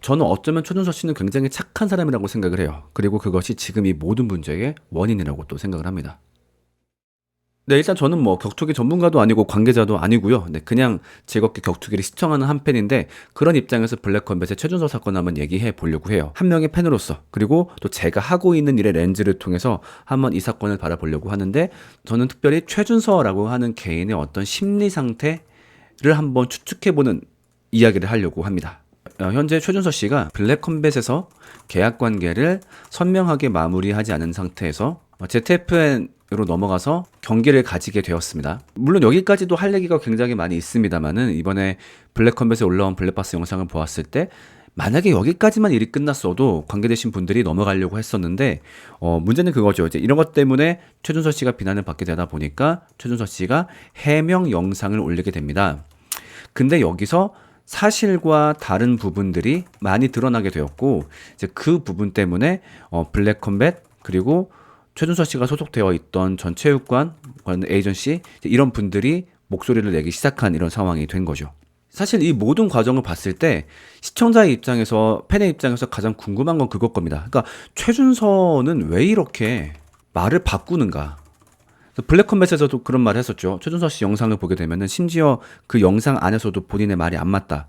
저는 어쩌면 최준서 씨는 굉장히 착한 사람이라고 생각을 해요. 그리고 그것이 지금 이 모든 문제의 원인이라고 또 생각을 합니다. 네, 일단 저는 뭐 격투기 전문가도 아니고 관계자도 아니고요. 네, 그냥 즐겁게 격투기를 시청하는 한 팬인데 그런 입장에서 블랙컴뱃의 최준서 사건 한번 얘기해 보려고 해요. 한 명의 팬으로서 그리고 또 제가 하고 있는 일의 렌즈를 통해서 한번 이 사건을 바라보려고 하는데 저는 특별히 최준서라고 하는 개인의 어떤 심리 상태를 한번 추측해보는 이야기를 하려고 합니다. 현재 최준서 씨가 블랙컴뱃에서 계약 관계를 선명하게 마무리하지 않은 상태에서 ZFN으로 넘어가서 경기를 가지게 되었습니다. 물론 여기까지도 할 얘기가 굉장히 많이 있습니다만은 이번에 블랙컴뱃에 올라온 블랙박스 영상을 보았을 때 만약에 여기까지만 일이 끝났어도 관계되신 분들이 넘어가려고 했었는데 문제는 그거죠. 이제 이런 것 때문에 최준서 씨가 비난을 받게 되다 보니까 최준서 씨가 해명 영상을 올리게 됩니다. 근데 여기서 사실과 다른 부분들이 많이 드러나게 되었고 이제 그 부분 때문에 블랙컴뱃 그리고 최준서 씨가 소속되어 있던 전체육관 에이전시 이런 분들이 목소리를 내기 시작한 이런 상황이 된 거죠. 사실 이 모든 과정을 봤을 때 시청자의 입장에서 팬의 입장에서 가장 궁금한 건 그것 겁니다. 그러니까 최준서는 왜 이렇게 말을 바꾸는가? 블랙컴뱃에서도 그런 말을 했었죠. 최준서 씨 영상을 보게 되면은 심지어 그 영상 안에서도 본인의 말이 안 맞다.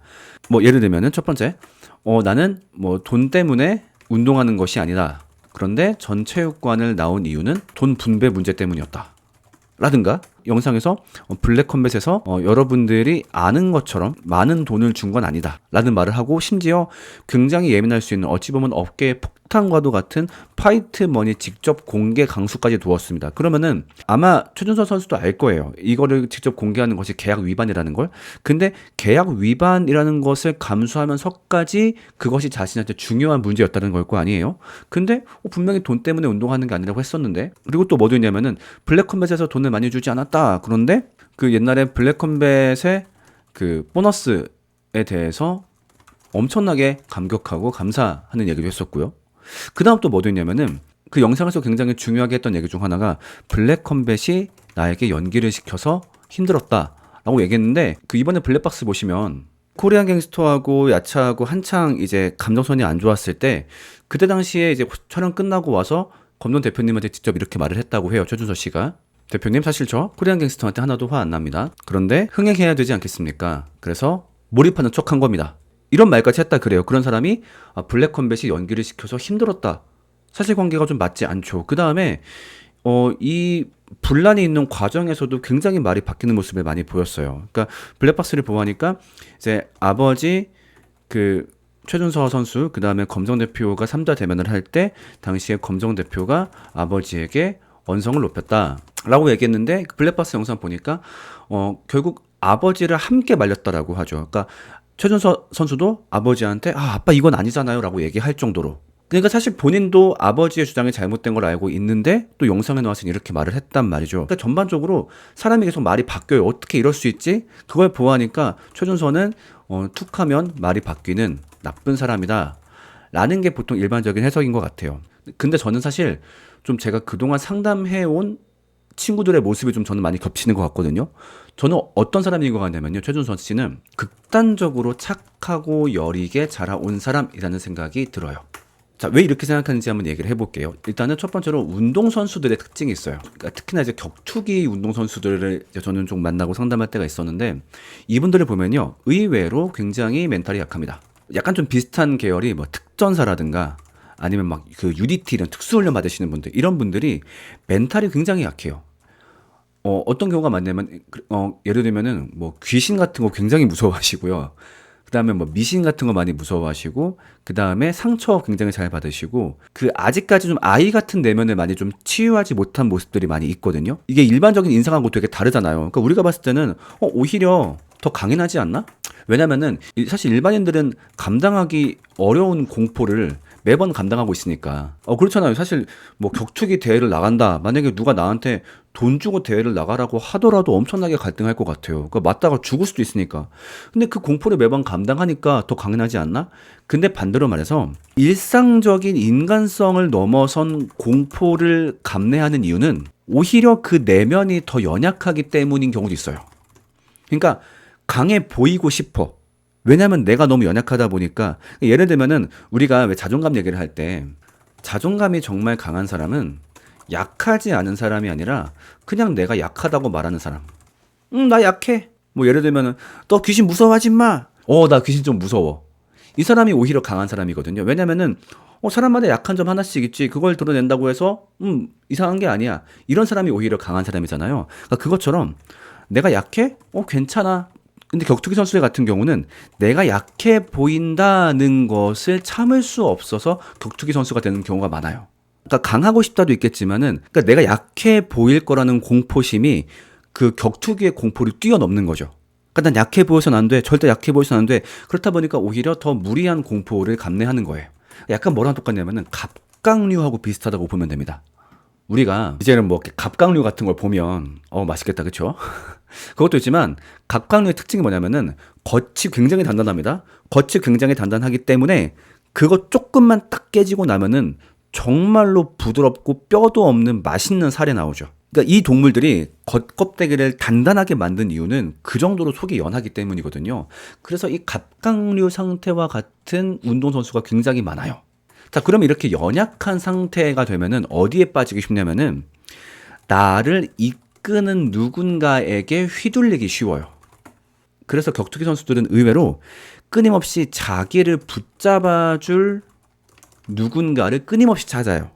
뭐 예를 들면은 첫 번째, 나는 뭐 돈 때문에 운동하는 것이 아니다. 그런데 전 체육관을 나온 이유는 돈 분배 문제 때문이었다. 라든가 영상에서 블랙컴뱃에서 여러분들이 아는 것처럼 많은 돈을 준 건 아니다 라는 말을 하고 심지어 굉장히 예민할 수 있는 어찌 보면 업계의 폭탄과도 같은 파이트 머니 직접 공개 강수까지 두었습니다. 그러면은 아마 최준서 선수도 알 거예요. 이거를 직접 공개하는 것이 계약 위반이라는 걸. 근데 계약 위반이라는 것을 감수하면서까지 그것이 자신한테 중요한 문제였다는 걸 거 아니에요. 근데 분명히 돈 때문에 운동하는 게 아니라고 했었는데 그리고 또 뭐도 있냐면은 블랙컴뱃에서 돈을 많이 주지 않았다. 그런데 그 옛날에 블랙컴뱃의 그 보너스에 대해서 엄청나게 감격하고 감사하는 얘기도 했었고요. 그 다음 또 뭐도 있냐면은 그 영상에서 굉장히 중요하게 했던 얘기 중 하나가 블랙컴뱃이 나에게 연기를 시켜서 힘들었다 라고 얘기했는데 그 이번에 블랙박스 보시면 코리안 갱스터하고 야차하고 한창 이제 감정선이 안 좋았을 때 그때 당시에 이제 촬영 끝나고 와서 검don 대표님한테 직접 이렇게 말을 했다고 해요. 최준서 씨가. 대표님 사실 저 코리안 갱스터한테 하나도 화 안 납니다. 그런데 흥행해야 되지 않겠습니까? 그래서 몰입하는 척한 겁니다. 이런 말까지 했다 그래요. 그런 사람이 블랙컴뱃이 연기를 시켜서 힘들었다. 사실관계가 좀 맞지 않죠. 그 다음에 이 분란이 있는 과정에서도 굉장히 말이 바뀌는 모습을 많이 보였어요. 그러니까 블랙박스를 보아하니까 이제 아버지 그 최준서 선수 그 다음에 검정 대표가 3자 대면을 할 때 당시에 검정 대표가 아버지에게 언성을 높였다라고 얘기했는데 그 블랙박스 영상 보니까 결국 아버지를 함께 말렸다라고 하죠. 그러니까 최준서 선수도 아버지한테 아빠 이건 아니잖아요 라고 얘기할 정도로 그러니까 사실 본인도 아버지의 주장이 잘못된 걸 알고 있는데 또 영상에 나와서 이렇게 말을 했단 말이죠. 그러니까 전반적으로 사람이 계속 말이 바뀌어요. 어떻게 이럴 수 있지? 그걸 보아하니까 최준서는 툭하면 말이 바뀌는 나쁜 사람이다 라는 게 보통 일반적인 해석인 것 같아요. 근데 저는 사실 좀 제가 그동안 상담해온 친구들의 모습이 좀 저는 많이 겹치는 것 같거든요. 저는 어떤 사람인 것 같냐면요. 최준서 씨는 극단적으로 착하고 여리게 자라온 사람이라는 생각이 들어요. 자, 왜 이렇게 생각하는지 한번 얘기를 해볼게요. 일단은 첫 번째로 운동선수들의 특징이 있어요. 그러니까 특히나 이제 격투기 운동선수들을 저는 좀 만나고 상담할 때가 있었는데 이분들을 보면요. 의외로 굉장히 멘탈이 약합니다. 약간 좀 비슷한 계열이 뭐 특전사라든가 아니면 막 그 UDT 이런 특수훈련 받으시는 분들 이런 분들이 멘탈이 굉장히 약해요. 어떤 경우가 많냐면 예를 들면은 뭐 귀신 같은 거 굉장히 무서워하시고요. 그다음에 뭐 미신 같은 거 많이 무서워하시고 그다음에 상처 굉장히 잘 받으시고 그 아직까지 좀 아이 같은 내면을 많이 좀 치유하지 못한 모습들이 많이 있거든요. 이게 일반적인 인상하고 되게 다르잖아요. 그러니까 우리가 봤을 때는 오히려 더 강인하지 않나? 왜냐면은 사실 일반인들은 감당하기 어려운 공포를 매번 감당하고 있으니까. 그렇잖아요. 사실 뭐 격투기 대회를 나간다. 만약에 누가 나한테 돈 주고 대회를 나가라고 하더라도 엄청나게 갈등할 것 같아요. 그러니까 맞다가 죽을 수도 있으니까. 근데 그 공포를 매번 감당하니까 더 강인하지 않나? 근데 반대로 말해서 일상적인 인간성을 넘어선 공포를 감내하는 이유는 오히려 그 내면이 더 연약하기 때문인 경우도 있어요. 그러니까 강해 보이고 싶어. 왜냐면 내가 너무 연약하다 보니까 예를 들면은 우리가 왜 자존감 얘기를 할 때 자존감이 정말 강한 사람은 약하지 않은 사람이 아니라 그냥 내가 약하다고 말하는 사람. 나 약해. 뭐 예를 들면은 너 귀신 무서워하지 마. 나 귀신 좀 무서워. 이 사람이 오히려 강한 사람이거든요. 왜냐면은 사람마다 약한 점 하나씩 있지. 그걸 드러낸다고 해서 이상한 게 아니야. 이런 사람이 오히려 강한 사람이잖아요. 그러니까 그것처럼 내가 약해? 괜찮아. 근데 격투기 선수들 같은 경우는 내가 약해 보인다는 것을 참을 수 없어서 격투기 선수가 되는 경우가 많아요. 그러니까 강하고 싶다도 있겠지만은 그러니까 내가 약해 보일 거라는 공포심이 그 격투기의 공포를 뛰어넘는 거죠. 그러니까 난 약해 보여서는 안 돼. 절대 약해 보여서는 안 돼. 그렇다 보니까 오히려 더 무리한 공포를 감내하는 거예요. 약간 뭐랑 똑같냐면은 갑각류하고 비슷하다고 보면 됩니다. 우리가 이제는 뭐 갑각류 같은 걸 보면 맛있겠다, 그쵸? 그것도 있지만 갑각류의 특징이 뭐냐면은 겉이 굉장히 단단합니다. 겉이 굉장히 단단하기 때문에 그거 조금만 딱 깨지고 나면은 정말로 부드럽고 뼈도 없는 맛있는 살이 나오죠. 그러니까 이 동물들이 겉껍데기를 단단하게 만든 이유는 그 정도로 속이 연하기 때문이거든요. 그래서 이 갑각류 상태와 같은 운동선수가 굉장히 많아요. 자, 그럼 이렇게 연약한 상태가 되면은 어디에 빠지기 쉽냐면은 나를 이끄는 누군가에게 휘둘리기 쉬워요. 그래서 격투기 선수들은 의외로 끊임없이 자기를 붙잡아줄 누군가를 끊임없이 찾아요.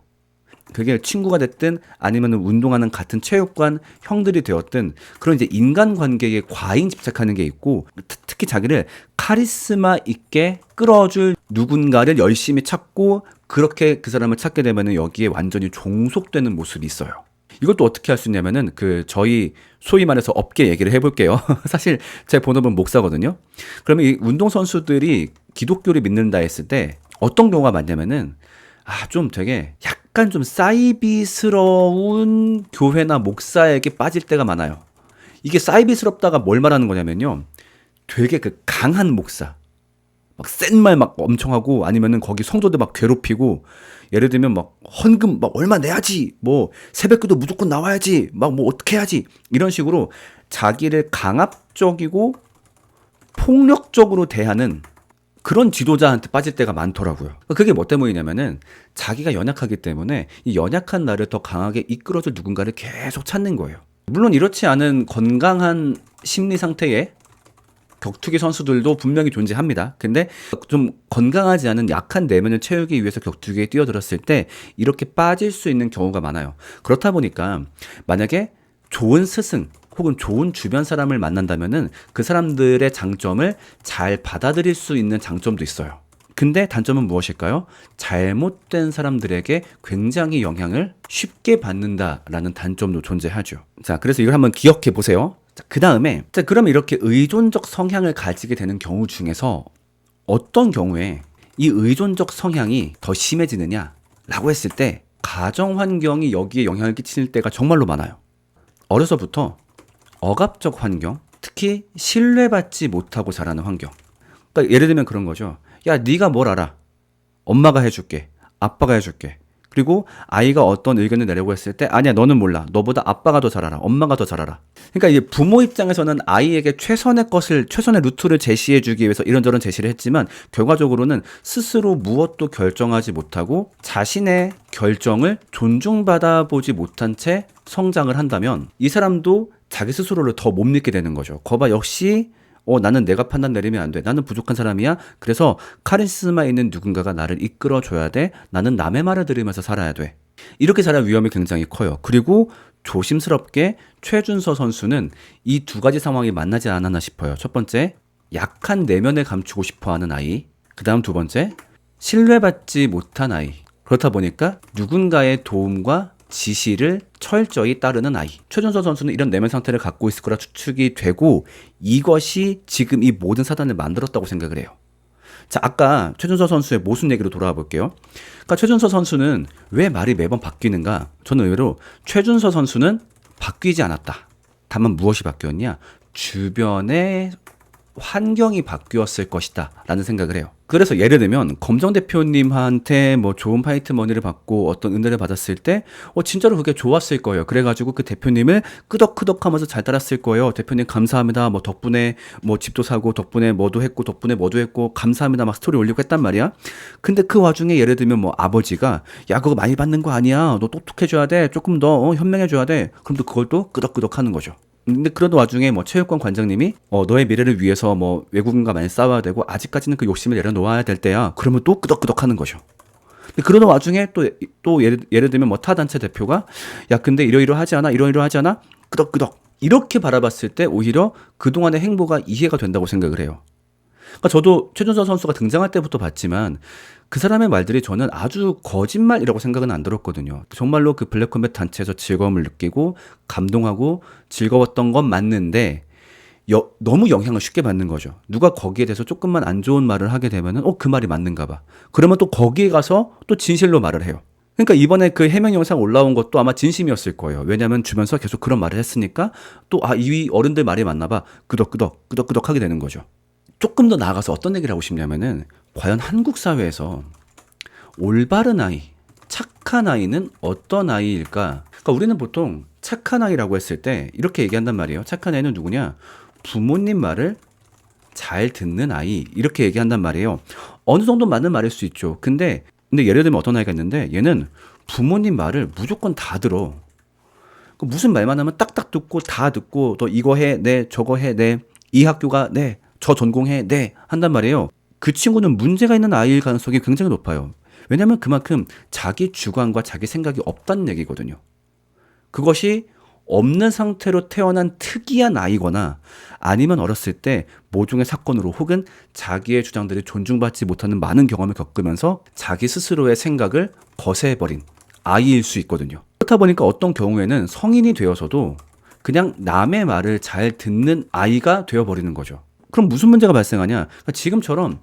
그게 친구가 됐든 아니면 운동하는 같은 체육관 형들이 되었든 그런 이제 인간관계에 과잉 집착하는 게 있고 특히 자기를 카리스마 있게 끌어줄 누군가를 열심히 찾고 그렇게 그 사람을 찾게 되면 여기에 완전히 종속되는 모습이 있어요. 이것도 어떻게 할 수 있냐면은 저희 소위 말해서 업계 얘기를 해볼게요. 사실 제 본업은 목사거든요. 그러면 이 운동선수들이 기독교를 믿는다 했을 때 어떤 경우가 많냐면은 좀 되게 약간 좀 사이비스러운 교회나 목사에게 빠질 때가 많아요. 이게 사이비스럽다가 뭘 말하는 거냐면요. 되게 강한 목사. 막 센 말 막 엄청 하고 아니면은 거기 성도들 막 괴롭히고 예를 들면 막 헌금 막 얼마 내야지 뭐 새벽기도 무조건 나와야지 막 뭐 어떻게 해야지 이런 식으로 자기를 강압적이고 폭력적으로 대하는 그런 지도자한테 빠질 때가 많더라고요. 그게 뭐 때문이냐면은 자기가 연약하기 때문에 이 연약한 나를 더 강하게 이끌어줄 누군가를 계속 찾는 거예요. 물론 이렇지 않은 건강한 심리 상태에 격투기 선수들도 분명히 존재합니다. 근데 좀 건강하지 않은 약한 내면을 채우기 위해서 격투기에 뛰어들었을 때 이렇게 빠질 수 있는 경우가 많아요. 그렇다 보니까 만약에 좋은 스승 혹은 좋은 주변 사람을 만난다면은 그 사람들의 장점을 잘 받아들일 수 있는 장점도 있어요. 근데 단점은 무엇일까요? 잘못된 사람들에게 굉장히 영향을 쉽게 받는다라는 단점도 존재하죠. 자, 그래서 이걸 한번 기억해 보세요. 그 다음에 그럼 이렇게 의존적 성향을 가지게 되는 경우 중에서 어떤 경우에 이 의존적 성향이 더 심해지느냐라고 했을 때 가정 환경이 여기에 영향을 끼칠 때가 정말로 많아요. 어려서부터 억압적 환경, 특히 신뢰받지 못하고 자라는 환경. 그러니까 예를 들면 그런 거죠. 야, 네가 뭘 알아? 엄마가 해줄게. 아빠가 해줄게. 그리고 아이가 어떤 의견을 내려고 했을 때 아니야, 너는 몰라. 너보다 아빠가 더 잘 알아. 엄마가 더 잘 알아. 그러니까 이제 부모 입장에서는 아이에게 최선의 루트를 제시해 주기 위해서 이런저런 제시를 했지만 결과적으로는 스스로 무엇도 결정하지 못하고 자신의 결정을 존중받아 보지 못한 채 성장을 한다면 이 사람도 자기 스스로를 더 못 믿게 되는 거죠. 거봐, 역시 나는 내가 판단 내리면 안 돼. 나는 부족한 사람이야. 그래서 카리스마 있는 누군가가 나를 이끌어줘야 돼. 나는 남의 말을 들으면서 살아야 돼. 이렇게 자랄 위험이 굉장히 커요. 그리고 조심스럽게 최준서 선수는 이 두 가지 상황이 만나지 않았나 싶어요. 첫 번째, 약한 내면을 감추고 싶어하는 아이. 그 다음 두 번째, 신뢰받지 못한 아이. 그렇다 보니까 누군가의 도움과 지시를 철저히 따르는 아이. 최준서 선수는 이런 내면 상태를 갖고 있을 거라 추측이 되고 이것이 지금 이 모든 사단을 만들었다고 생각을 해요. 자, 아까 최준서 선수의 모순 얘기로 돌아와 볼게요. 그러니까 최준서 선수는 왜 말이 매번 바뀌는가? 저는 의외로 최준서 선수는 바뀌지 않았다. 다만 무엇이 바뀌었냐? 주변의 환경이 바뀌었을 것이다 라는 생각을 해요. 그래서 예를 들면 검정 대표님한테 뭐 좋은 파이트 머니를 받고 어떤 은혜를 받았을 때 진짜로 그게 좋았을 거예요. 그래가지고 그 대표님을 끄덕끄덕 하면서 잘 따랐을 거예요. 대표님 감사합니다. 뭐 덕분에 뭐 집도 사고 덕분에 뭐도 했고 덕분에 뭐도 했고 감사합니다 막 스토리 올리고 했단 말이야. 근데 그 와중에 예를 들면 뭐 아버지가 야 그거 많이 받는 거 아니야. 너 똑똑해져야 돼. 조금 더 현명해져야 돼. 그럼 또 그걸 또 끄덕끄덕 하는 거죠. 근데 그러던 와중에 뭐 체육관 관장님이 너의 미래를 위해서 뭐 외국인과 많이 싸워야 되고 아직까지는 그 욕심을 내려놓아야 될 때야. 그러면 또 끄덕끄덕 하는 거죠. 근데 그러던 와중에 또 예를 들면 뭐 타 단체 대표가 야 근데 이러이러하지 않아? 이러이러하지 않아? 끄덕끄덕. 이렇게 바라봤을 때 오히려 그동안의 행보가 이해가 된다고 생각을 해요. 그러니까 저도 최준서 선수가 등장할 때부터 봤지만 그 사람의 말들이 저는 아주 거짓말이라고 생각은 안 들었거든요. 정말로 그 블랙컴뱃 단체에서 즐거움을 느끼고 감동하고 즐거웠던 건 맞는데 너무 영향을 쉽게 받는 거죠. 누가 거기에 대해서 조금만 안 좋은 말을 하게 되면은 그 말이 맞는가 봐. 그러면 또 거기에 가서 또 진실로 말을 해요. 그러니까 이번에 그 해명 영상 올라온 것도 아마 진심이었을 거예요. 왜냐하면 주변에서 계속 그런 말을 했으니까 또 이 어른들 말이 맞나 봐. 끄덕끄덕 하게 되는 거죠. 조금 더 나아가서 어떤 얘기를 하고 싶냐면은 과연 한국 사회에서 올바른 아이, 착한 아이는 어떤 아이일까? 그러니까 우리는 보통 착한 아이라고 했을 때 이렇게 얘기한단 말이에요. 착한 아이는 누구냐? 부모님 말을 잘 듣는 아이 이렇게 얘기한단 말이에요. 어느 정도 맞는 말일 수 있죠. 근데 예를 들면 어떤 아이가 있는데 얘는 부모님 말을 무조건 다 들어. 무슨 말만 하면 딱딱 듣고 다 듣고 너 이거 해, 네, 저거 해, 네, 이 학교가 네, 저 전공해, 네 한단 말이에요. 그 친구는 문제가 있는 아이일 가능성이 굉장히 높아요. 왜냐하면 그만큼 자기 주관과 자기 생각이 없다는 얘기거든요. 그것이 없는 상태로 태어난 특이한 아이거나 아니면 어렸을 때 모종의 사건으로 혹은 자기의 주장들이 존중받지 못하는 많은 경험을 겪으면서 자기 스스로의 생각을 거세해버린 아이일 수 있거든요. 그렇다 보니까 어떤 경우에는 성인이 되어서도 그냥 남의 말을 잘 듣는 아이가 되어버리는 거죠. 그럼 무슨 문제가 발생하냐? 그러니까 지금처럼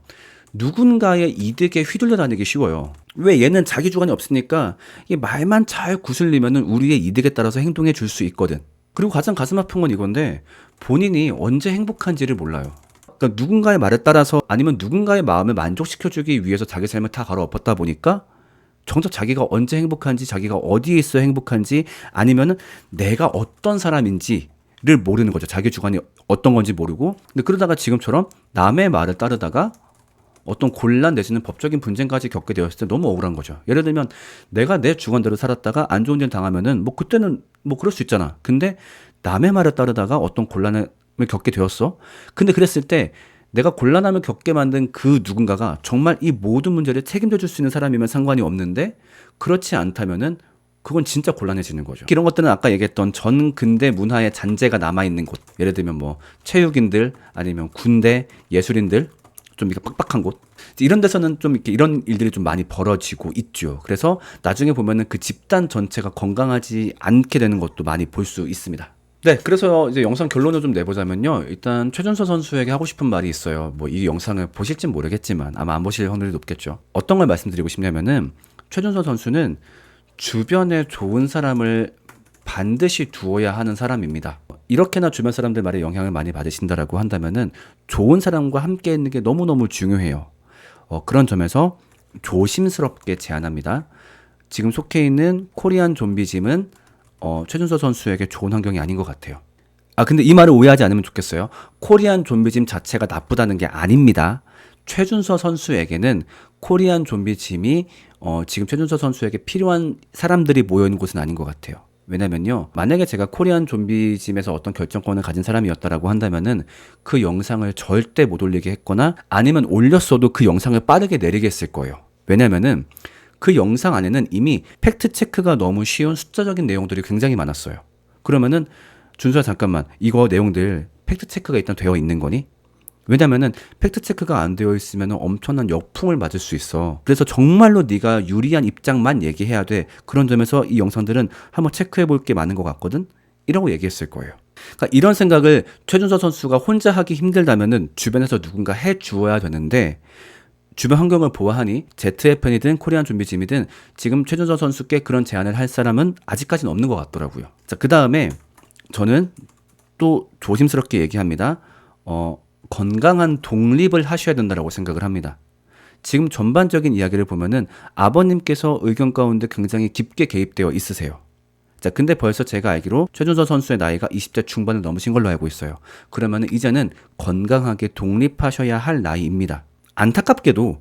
누군가의 이득에 휘둘려 다니기 쉬워요. 왜 얘는 자기 주관이 없으니까 이 말만 잘 구슬리면은 우리의 이득에 따라서 행동해 줄 수 있거든. 그리고 가장 가슴 아픈 건 이건데 본인이 언제 행복한지를 몰라요. 그러니까 누군가의 말에 따라서 아니면 누군가의 마음을 만족시켜주기 위해서 자기 삶을 다 갈아엎었다 보니까 정작 자기가 언제 행복한지 자기가 어디에 있어야 행복한지 아니면은 내가 어떤 사람인지 를 모르는 거죠. 자기 주관이 어떤 건지 모르고. 근데 그러다가 지금처럼 남의 말을 따르다가 어떤 곤란 내지는 법적인 분쟁까지 겪게 되었을 때 너무 억울한 거죠. 예를 들면 내가 내 주관대로 살았다가 안 좋은 일 당하면은 뭐 그때는 뭐 그럴 수 있잖아. 근데 남의 말을 따르다가 어떤 곤란을 겪게 되었어. 근데 그랬을 때 내가 곤란함을 겪게 만든 그 누군가가 정말 이 모든 문제를 책임져 줄 수 있는 사람이면 상관이 없는데 그렇지 않다면은 그건 진짜 곤란해지는 거죠. 이런 것들은 아까 얘기했던 전 근대 문화의 잔재가 남아있는 곳. 예를 들면 뭐 체육인들 아니면 군대, 예술인들 좀 이렇게 빡빡한 곳. 이런 데서는 좀 이렇게 이런 일들이 좀 많이 벌어지고 있죠. 그래서 나중에 보면은 그 집단 전체가 건강하지 않게 되는 것도 많이 볼 수 있습니다. 네, 그래서 이제 영상 결론을 좀 내보자면요. 일단 최준서 선수에게 하고 싶은 말이 있어요. 뭐 이 영상을 보실진 모르겠지만 아마 안 보실 확률이 높겠죠. 어떤 걸 말씀드리고 싶냐면은 최준서 선수는 주변에 좋은 사람을 반드시 두어야 하는 사람입니다. 이렇게나 주변 사람들 말에 영향을 많이 받으신다라고 한다면은 좋은 사람과 함께 있는 게 너무너무 중요해요. 그런 점에서 조심스럽게 제안합니다. 지금 속해 있는 코리안 좀비짐은 최준서 선수에게 좋은 환경이 아닌 것 같아요. 근데 이 말을 오해하지 않으면 좋겠어요. 코리안 좀비짐 자체가 나쁘다는 게 아닙니다. 최준서 선수에게는 코리안 좀비짐이 지금 최준서 선수에게 필요한 사람들이 모여있는 곳은 아닌 것 같아요. 왜냐면요, 만약에 제가 코리안 좀비짐에서 어떤 결정권을 가진 사람이었다라고 한다면은 그 영상을 절대 못 올리게 했거나 아니면 올렸어도 그 영상을 빠르게 내리게 했을 거예요. 왜냐면은 그 영상 안에는 이미 팩트 체크가 너무 쉬운 숫자적인 내용들이 굉장히 많았어요. 그러면은 준수야 잠깐만, 이거 내용들 팩트 체크가 일단 되어 있는 거니? 왜냐면은 팩트 체크가 안 되어 있으면 엄청난 역풍을 맞을 수 있어. 그래서 정말로 네가 유리한 입장만 얘기해야 돼. 그런 점에서 이 영상들은 한번 체크해 볼 게 많은 것 같거든. 이라고 얘기했을 거예요. 그러니까 이런 생각을 최준서 선수가 혼자 하기 힘들다면은 주변에서 누군가 해 주어야 되는데 주변 환경을 보아하니 ZFN이든 코리안 좀비짐이든 지금 최준서 선수께 그런 제안을 할 사람은 아직까지는 없는 것 같더라고요. 자, 그 다음에 저는 또 조심스럽게 얘기합니다. 건강한 독립을 하셔야 된다고 생각을 합니다. 지금 전반적인 이야기를 보면은 아버님께서 의견 가운데 굉장히 깊게 개입되어 있으세요. 자, 근데 벌써 제가 알기로 최준서 선수의 나이가 20대 중반을 넘으신 걸로 알고 있어요. 그러면은 이제는 건강하게 독립하셔야 할 나이입니다. 안타깝게도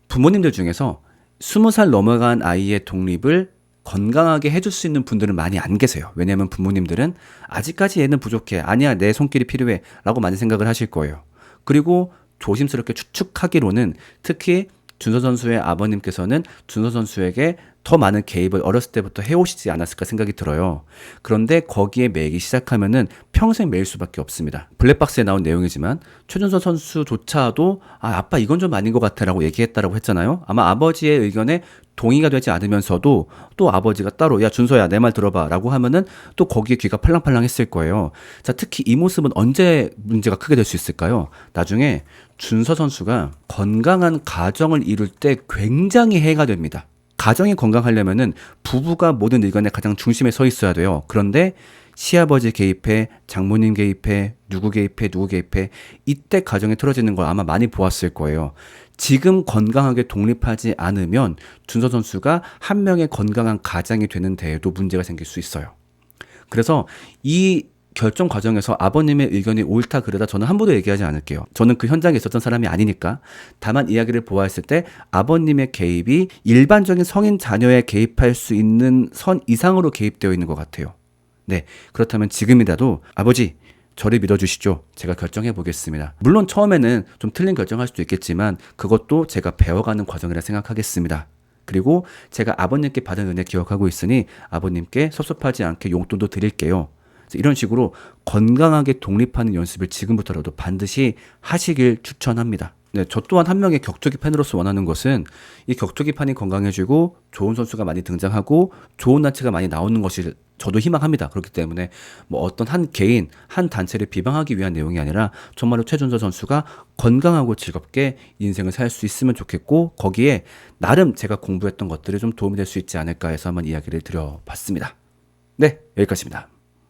부모님들 중에서 20살 넘어간 아이의 독립을 건강하게 해줄 수 있는 분들은 많이 안 계세요. 왜냐하면 부모님들은 아직까지 얘는 부족해. 아니야, 내 손길이 필요해. 라고 많이 생각을 하실 거예요. 그리고 조심스럽게 추측하기로는 특히 준서 선수의 아버님께서는 준서 선수에게 더 많은 개입을 어렸을 때부터 해오시지 않았을까 생각이 들어요. 그런데 거기에 매기 시작하면은 평생 매일 수밖에 없습니다. 블랙박스에 나온 내용이지만 최준서 선수조차도 아빠 이건 좀 아닌 것 같아라고 얘기했다라고 했잖아요. 아마 아버지의 의견에 동의가 되지 않으면서도 또 아버지가 따로 야 준서야 내 말 들어봐라고 하면은 또 거기에 귀가 팔랑팔랑 했을 거예요. 자, 특히 이 모습은 언제 문제가 크게 될 수 있을까요? 나중에 준서 선수가 건강한 가정을 이룰 때 굉장히 해가 됩니다. 가정이 건강하려면은 부부가 모든 의견에 가장 중심에 서 있어야 돼요. 그런데 시아버지 개입해, 장모님 개입해, 누구 개입해, 누구 개입해, 이때 가정이 틀어지는 걸 아마 많이 보았을 거예요. 지금 건강하게 독립하지 않으면 준서 선수가 한 명의 건강한 가장이 되는 데에도 문제가 생길 수 있어요. 그래서 이 결정 과정에서 아버님의 의견이 옳다 그르다 저는 한 번도 얘기하지 않을게요. 저는 그 현장에 있었던 사람이 아니니까. 다만 이야기를 보아했을 때 아버님의 개입이 일반적인 성인 자녀에 개입할 수 있는 선 이상으로 개입되어 있는 것 같아요. 네, 그렇다면 지금이라도 아버지 저를 믿어주시죠. 제가 결정해 보겠습니다. 물론 처음에는 좀 틀린 결정할 수도 있겠지만 그것도 제가 배워가는 과정이라 생각하겠습니다. 그리고 제가 아버님께 받은 은혜 기억하고 있으니 아버님께 섭섭하지 않게 용돈도 드릴게요. 이런 식으로 건강하게 독립하는 연습을 지금부터라도 반드시 하시길 추천합니다. 네, 저 또한 한 명의 격투기 팬으로서 원하는 것은 이 격투기 판이 건강해지고 좋은 선수가 많이 등장하고 좋은 단체가 많이 나오는 것이 저도 희망합니다. 그렇기 때문에 뭐 어떤 한 개인, 한 단체를 비방하기 위한 내용이 아니라 정말로 최준서 선수가 건강하고 즐겁게 인생을 살 수 있으면 좋겠고 거기에 나름 제가 공부했던 것들이 좀 도움이 될 수 있지 않을까 해서 한번 이야기를 드려봤습니다. 네, 여기까지입니다.